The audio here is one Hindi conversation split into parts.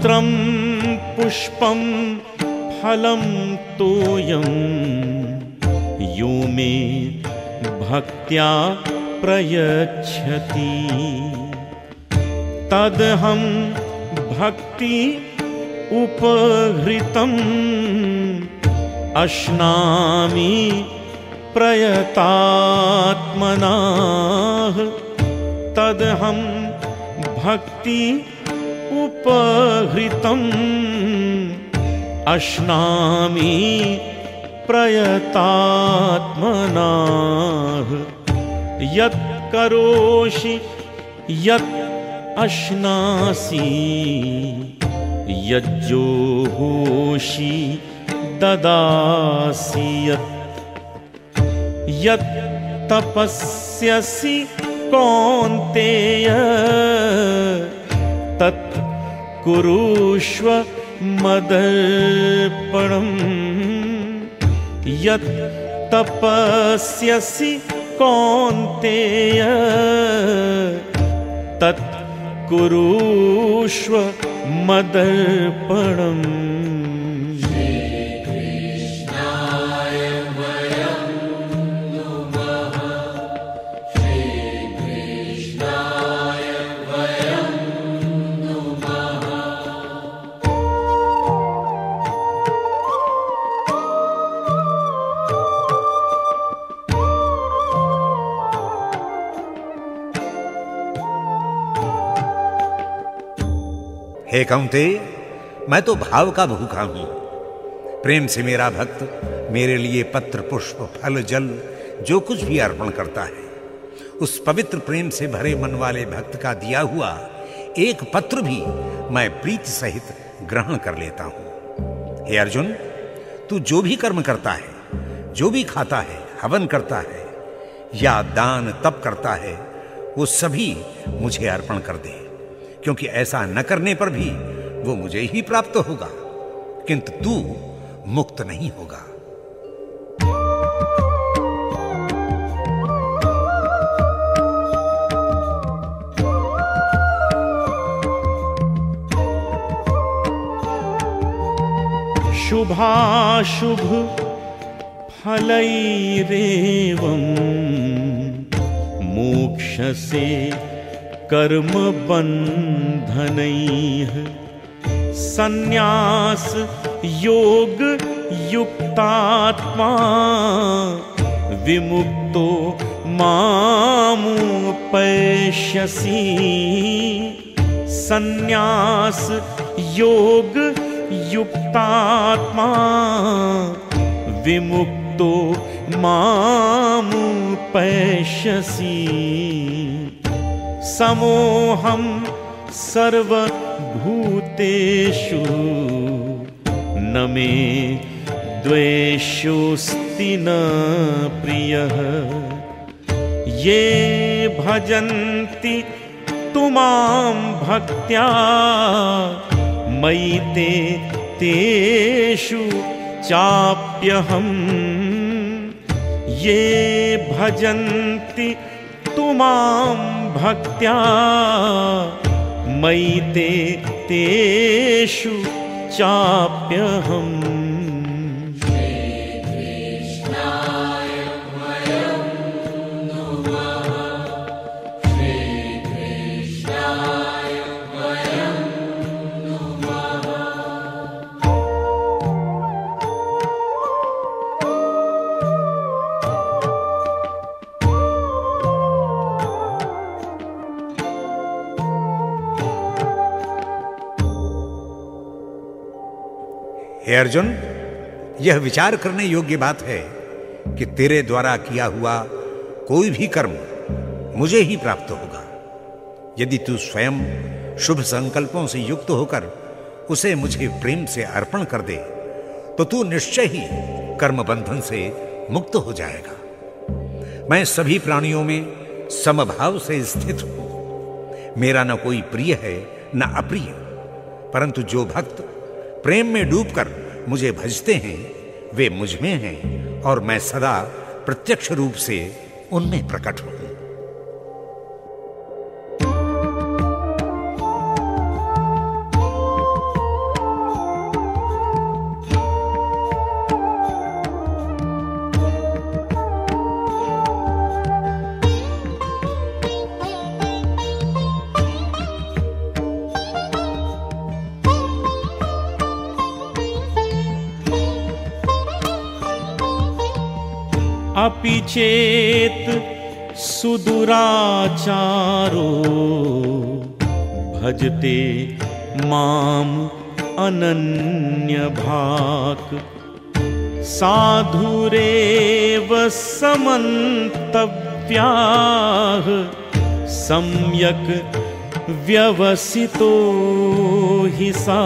पत्रं पुष्पं फलं तोयं यो मे भक्त्या प्रयच्छति तदहं भक्ति उपहृतम् अश्नामि प्रयतात्मना तदहं भक्ति उपहृतम् अश्नामि प्रयतात्मना यत् करोषि यत् अश्नासि यज्जोहोषि ददासि यत् तपस्यसि कौन्तेय तत् कुरुष्व मदर्पणम् यत् तपस्यसि कौन्तेय तत् कुरुष्व मदर्पणम्। हे कौंतेय, मैं तो भाव का भूखा हूं। प्रेम से मेरा भक्त मेरे लिए पत्र पुष्प फल जल जो कुछ भी अर्पण करता है, उस पवित्र प्रेम से भरे मन वाले भक्त का दिया हुआ एक पत्र भी मैं प्रीति सहित ग्रहण कर लेता हूं। हे अर्जुन, तू जो भी कर्म करता है, जो भी खाता है, हवन करता है या दान तप करता है, वो सभी मुझे अर्पण कर दे, क्योंकि ऐसा न करने पर भी वो मुझे ही प्राप्त होगा, किंतु तू मुक्त नहीं होगा। शुभाशुभ फलैरेवं मोक्षसे कर्म बंधनैः संन्यास योग युक्तात्मा विमुक्तो मामुपैष्यसि संन्यास योग युक्तात्मा विमुक्तो मामुपैष्यसि समोहं सर्वभूतेषु न मे द्वेष्योऽस्ति न प्रियः ये भजन्ति तु मां भक्त्या मयि ते तेषु चाप्यहम् ये भजन्ति तु मां भक्त्या मयि ते तेषु चाप्यहम्। हे अर्जुन, यह विचार करने योग्य बात है कि तेरे द्वारा किया हुआ कोई भी कर्म मुझे ही प्राप्त होगा। यदि तू स्वयं शुभ संकल्पों से युक्त होकर उसे मुझे प्रेम से अर्पण कर दे तो तू निश्चय ही कर्म बंधन से मुक्त हो जाएगा। मैं सभी प्राणियों में समभाव से स्थित हूं। मेरा न कोई प्रिय है न अप्रिय, परंतु जो भक्त प्रेम में डूबकर मुझे भजते हैं वे मुझ में हैं और मैं सदा प्रत्यक्ष रूप से उनमें प्रकट हूं। अपि चेत सुदुराचारो भजते माम अनन्यभाक् साधुरेव समन्तव्याः सम्यक् व्यवसितो हि सा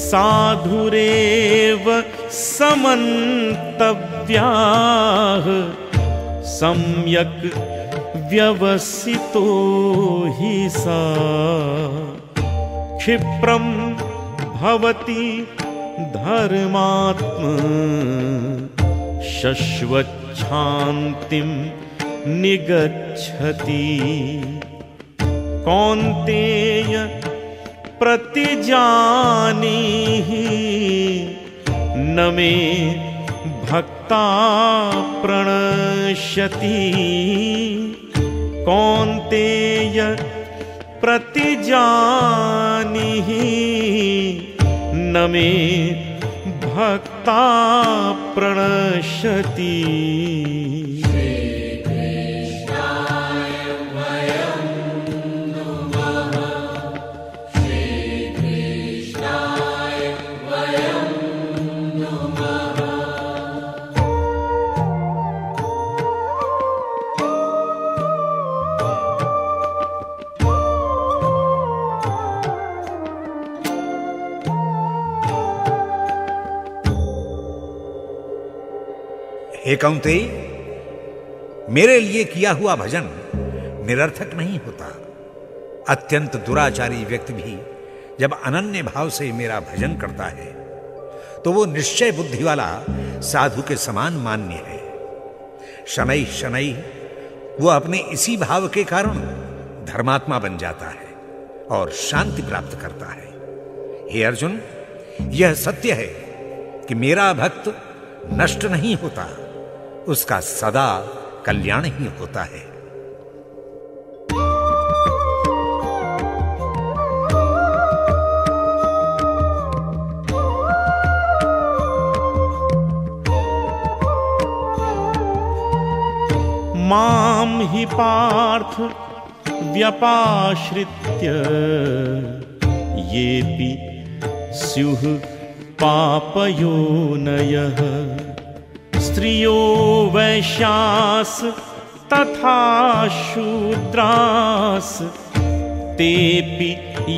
साधुरेव समन्तव्याः सम्यक् व्यवसितो हि सा क्षिप्रं भवति धर्मात्मा शश्वच्छान्तिं निगच्छति कौन्तेय प्रतिजानीहि न मे भक्ता प्रणश्यति कौन्तेय प्रतिजानीहि न मे भक्ता प्रणश्यति। हे कौंतेय, मेरे लिए किया हुआ भजन निरर्थक नहीं होता। अत्यंत दुराचारी व्यक्ति भी जब अनन्य भाव से मेरा भजन करता है तो वो निश्चय बुद्धि वाला साधु के समान मान्य है। शनैः शनैः वो अपने इसी भाव के कारण धर्मात्मा बन जाता है और शांति प्राप्त करता है। हे अर्जुन, यह सत्य है कि मेरा भक्त नष्ट नहीं होता, उसका सदा कल्याण ही होता है। मां हि पार्थ व्यपाश्रित्य येऽपि स्युः पापयोनयः स्त्रियो वैश्यास तथा शूद्रास तेऽपि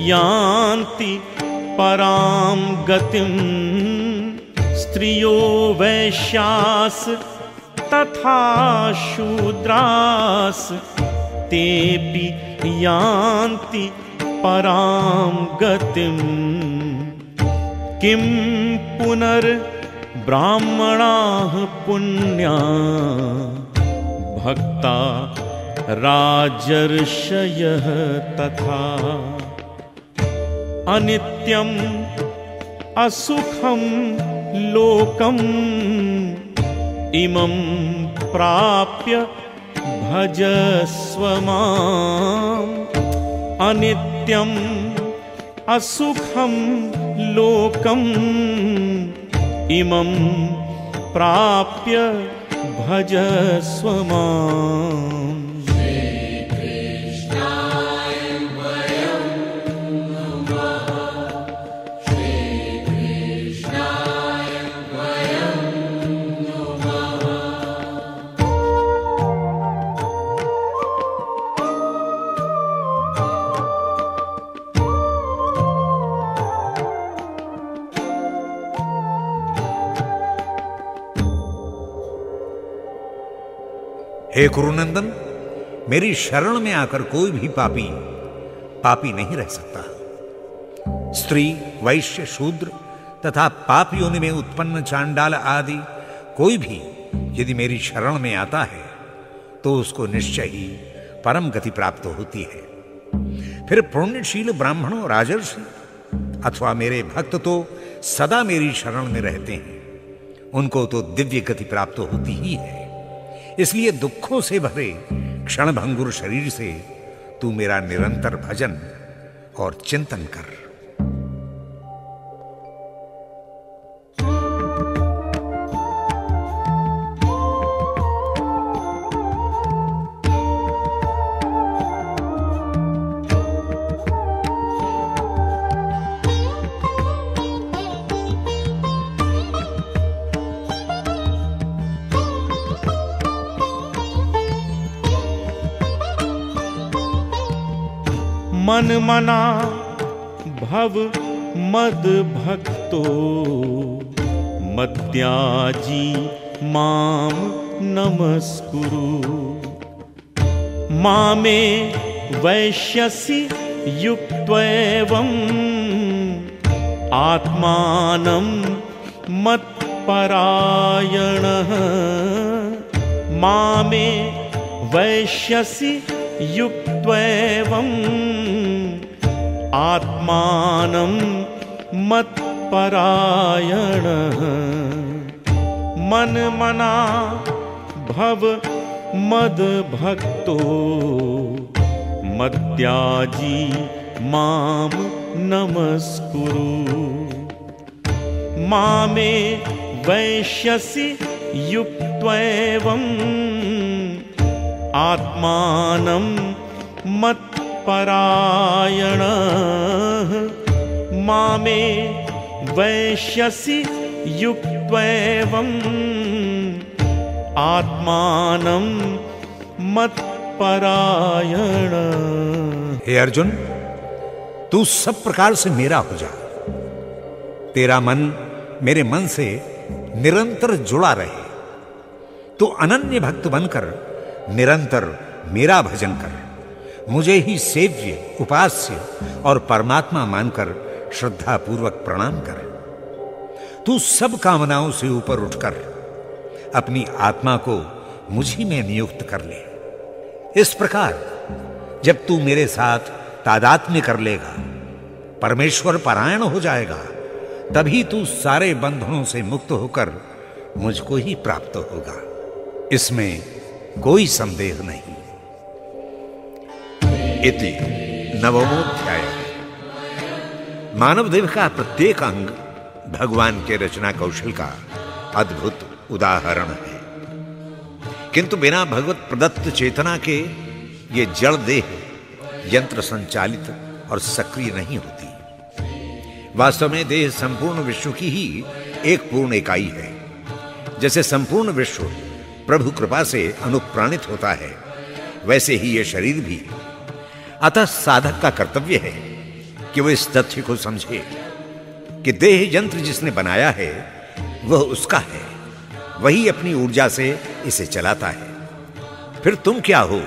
यान्ति परां गतिं स्त्रियो वैश्यास तथा शूद्रास तेऽपि यान्ति परां गतिं किं पुनर्ब्राह्मणाः पुण्या भक्ता राजर्षयः तथा अनित्यम् असुखं लोकम् इमं प्राप्य भजस्व माम् अनित्यम् असुखं लोकम् इमं प्राप्य भजस्व माम्। हे कुरुनंदन, मेरी शरण में आकर कोई भी पापी नहीं रह सकता। स्त्री, वैश्य, शूद्र तथा पाप योनि में उत्पन्न चांडाल आदि कोई भी यदि मेरी शरण में आता है तो उसको निश्चय ही परम गति प्राप्त होती है। फिर पुण्यशील ब्राह्मणों, राजर्षि अथवा मेरे भक्त तो सदा मेरी शरण में रहते हैं, उनको तो दिव्य गति प्राप्त होती ही है। इसलिए दुखों से भरे क्षणभंगुर शरीर से तू मेरा निरंतर भजन और चिंतन कर। मन मना भव मद भक्तो मद्याजी माम नमस्कुरु मामे वैश्यसि युक्त्वैवम् आत्मानं मत्परायणः मामे वैश्यसि युक्त्वैवम् आत्मानं मत्परायणः मन मना भव मद भक्तो मद्याजी माम नमस्कुरु मामे वैश्यसि युक्त्वैवम् आत्मानं मत्परायणः मामे वैश्यसि युक्त्वैवम् आत्मानं मत्परायणः। हे अर्जुन, तू सब प्रकार से मेरा हो जा। तेरा मन मेरे मन से निरंतर जुड़ा रहे। तू अनन्य भक्त बनकर निरंतर मेरा भजन कर। मुझे ही सेव्य, उपास्य और परमात्मा मानकर श्रद्धा पूर्वक प्रणाम कर। तू सब कामनाओं से ऊपर उठकर अपनी आत्मा को मुझी में नियुक्त कर ले। इस प्रकार जब तू मेरे साथ तादात्म्य कर लेगा, परमेश्वर परायण हो जाएगा, तभी तू सारे बंधनों से मुक्त होकर मुझको ही प्राप्त होगा। इसमें कोई संदेह नहीं। इति नवमोध्याय। मानव देह का प्रत्येक अंग भगवान के रचना कौशल का अद्भुत उदाहरण है, किंतु बिना भगवत प्रदत्त चेतना के ये जड़ देह यंत्र संचालित और सक्रिय नहीं होती। वास्तव में देह संपूर्ण विश्व की ही एक पूर्ण इकाई है। जैसे संपूर्ण विश्व प्रभु कृपा से अनुप्राणित होता है, वैसे ही यह शरीर भी। अतः साधक का कर्तव्य है कि वह इस तथ्य को समझे कि देह यंत्र जिसने बनाया है वह उसका है, वही अपनी ऊर्जा से इसे चलाता है। फिर तुम क्या हो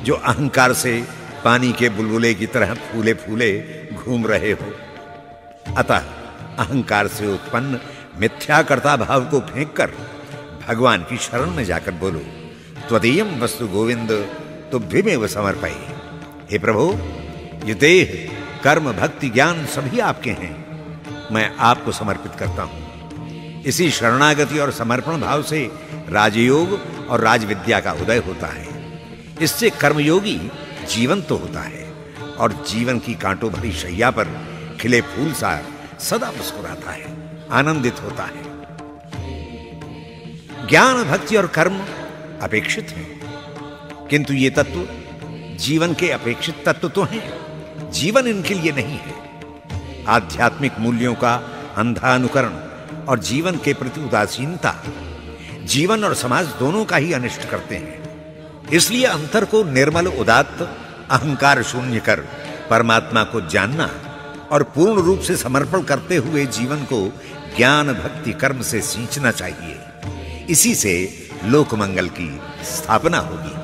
जो अहंकार से पानी के बुलबुले की तरह फूले फूले घूम रहे हो? अतः अहंकार से उत्पन्न मिथ्याकर्ता भाव को फेंककर भगवान की शरण में जाकर बोलो, त्वदीयं वस्तु गोविंद तुभ्यमेव समर्पये। हे प्रभु, ये देह, कर्म, भक्ति, ज्ञान सभी आपके हैं। मैं आपको समर्पित करता हूं। इसी शरणागति और समर्पण भाव से राजयोग और राजविद्या का उदय होता है। इससे कर्मयोगी जीवन तो होता है और जीवन की कांटों भरी शैया पर खिले फूल सा सदा मुस्कुराता है, आनंदित होता है। ज्ञान, भक्ति और कर्म अपेक्षित हैं, किंतु ये तत्व जीवन के अपेक्षित तत्व तो हैं, जीवन इनके लिए नहीं है। आध्यात्मिक मूल्यों का अंधा अनुकरण और जीवन के प्रति उदासीनता जीवन और समाज दोनों का ही अनिष्ट करते हैं। इसलिए अंतर को निर्मल, उदात्त, अहंकार शून्य कर परमात्मा को जानना और पूर्ण रूप से समर्पण करते हुए जीवन को ज्ञान, भक्ति, कर्म से सींचना चाहिए। इसी से लोक मंगल की स्थापना होगी।